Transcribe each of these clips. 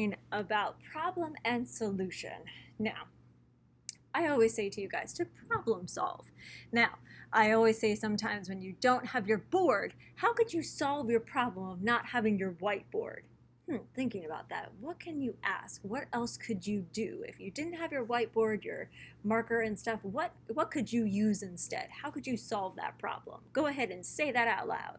talking about problem and solution. Now, I always say to you guys to problem solve. Now, I always say sometimes when you don't have your board, how could you solve your problem of not having your whiteboard? Thinking about that, what can you ask? What else could you do? If you didn't have your whiteboard, your marker and stuff, what could you use instead? How could you solve that problem? Go ahead and say that out loud.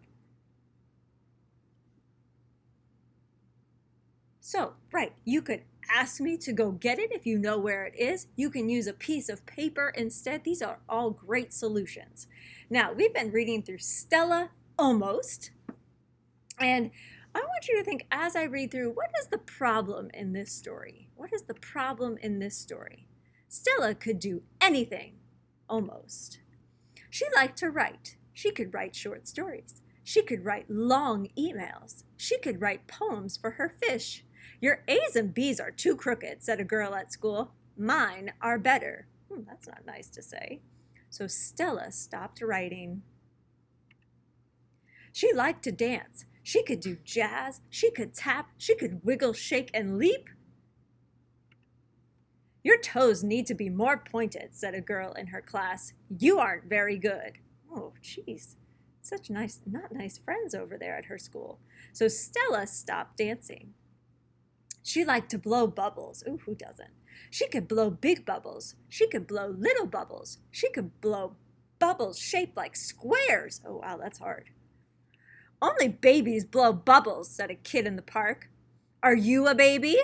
So, right, you could ask me to go get it if you know where it is. You can use a piece of paper instead. These are all great solutions. Now, we've been reading through Stella Almost, and I want you to think as I read through, what is the problem in this story? What is the problem in this story? Stella could do anything, almost. She liked to write. She could write short stories. She could write long emails. She could write poems for her fish. Your A's and B's are too crooked, said a girl at school. Mine are better. That's not nice to say. So Stella stopped writing. She liked to dance. She could do jazz. She could tap. She could wiggle, shake, and leap. Your toes need to be more pointed, said a girl in her class. You aren't very good. Oh, geez. Such not nice friends over there at her school. So Stella stopped dancing. She liked to blow bubbles. Ooh, who doesn't? She could blow big bubbles. She could blow little bubbles. She could blow bubbles shaped like squares. Oh, wow, that's hard. Only babies blow bubbles, said a kid in the park. Are you a baby?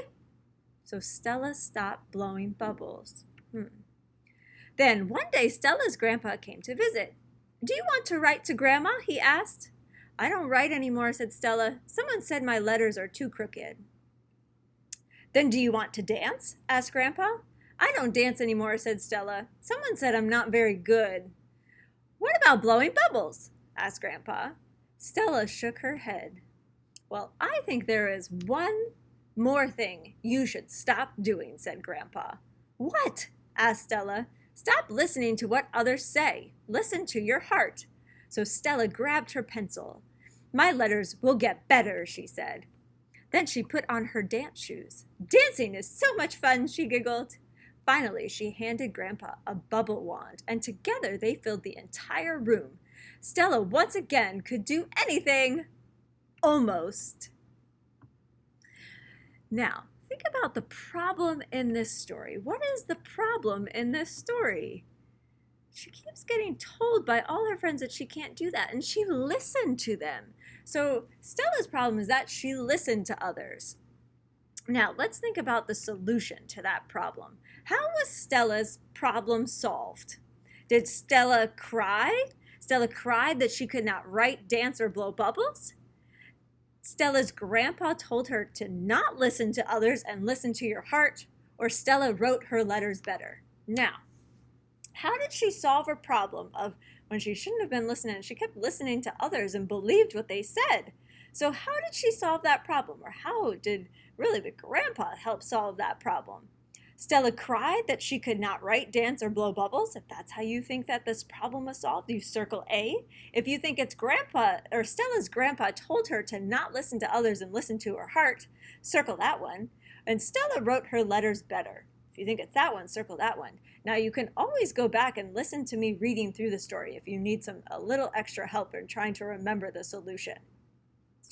So Stella stopped blowing bubbles. Then one day Stella's grandpa came to visit. Do you want to write to Grandma? He asked. I don't write anymore, said Stella. Someone said my letters are too crooked. Then do you want to dance? Asked Grandpa. I don't dance anymore, said Stella. Someone said I'm not very good. What about blowing bubbles? Asked Grandpa. Stella shook her head. Well, I think there is one more thing you should stop doing, said Grandpa. What? Asked Stella. Stop listening to what others say. Listen to your heart. So Stella grabbed her pencil. My letters will get better, she said. Then she put on her dance shoes. Dancing is so much fun, she giggled. Finally, she handed Grandpa a bubble wand, and together they filled the entire room. Stella once again could do anything. Almost. Now, think about the problem in this story. What is the problem in this story? She keeps getting told by all her friends that she can't do that, and she listened to them. So Stella's problem is that she listened to others. Now, let's think about the solution to that problem. How was Stella's problem solved? Did Stella cry? Stella cried that she could not write, dance, or blow bubbles? Stella's grandpa told her to not listen to others and listen to your heart, or Stella wrote her letters better. Now, how did she solve her problem of when she shouldn't have been listening? She kept listening to others and believed what they said. So how did she solve that problem? Or how did really the grandpa help solve that problem? Stella cried that she could not write, dance, or blow bubbles. If that's how you think that this problem was solved, you circle A. If you think it's grandpa or Stella's grandpa told her to not listen to others and listen to her heart, circle that one. And Stella wrote her letters better. If you think it's that one, circle that one. Now you can always go back and listen to me reading through the story if you need a little extra help in trying to remember the solution.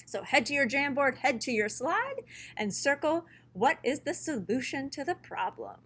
So head to your Jamboard, head to your slide, and circle what is the solution to the problem.